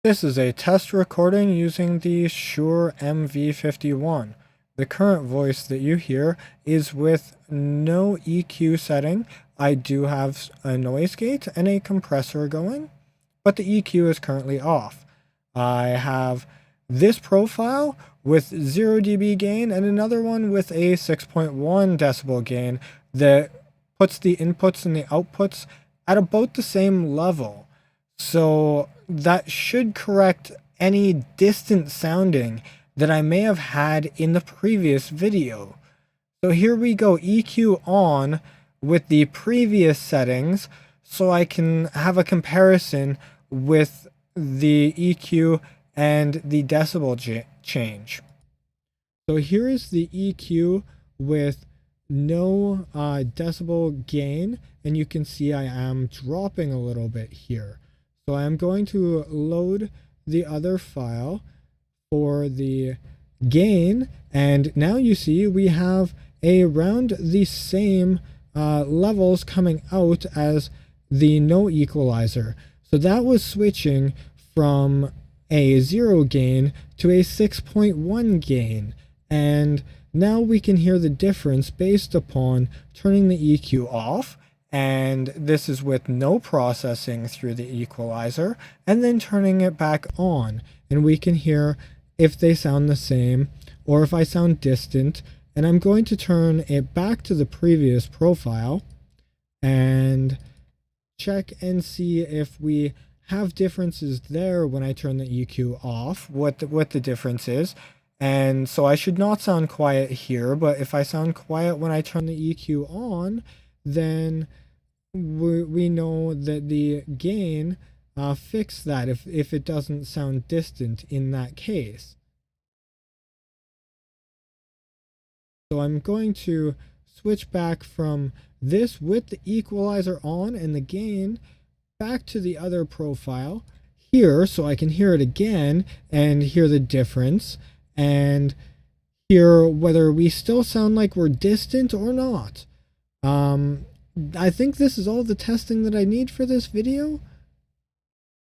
This is a test recording using the Shure MV51. The current voice that you hear is with no EQ setting. I do have a noise gate and a compressor going, but the EQ is currently off. I have this profile with 0 dB gain and another one with a 6.1 decibel gain that puts the inputs and the outputs at about the same level. So that should correct any distant sounding that I may have had in the previous video. So here we go, EQ on with the previous settings so I can have a comparison with the EQ and the decibel change. So here is the EQ with no decibel gain, and you can see I am dropping a little bit here. So I am going to load the other file for the gain, and now you see we have around the same levels coming out as the no equalizer. So that was switching from a 0 gain to a 6.1 gain, and now we can hear the difference based upon turning the EQ off, and this is with no processing through the equalizer, and then turning it back on, and we can hear if they sound the same or if I sound distant. And I'm going to turn it back to the previous profile and check and see if we have differences there when I turn the EQ off, what the difference is. And so I should not sound quiet here, but if I sound quiet when I turn the EQ on, then we know that the gain fixed that if it doesn't sound distant in that case. So I'm going to switch back from this with the equalizer on and the gain back to the other profile here so I can hear it again and hear the difference and hear whether we still sound like we're distant or not. I think this is all the testing that I need for this video.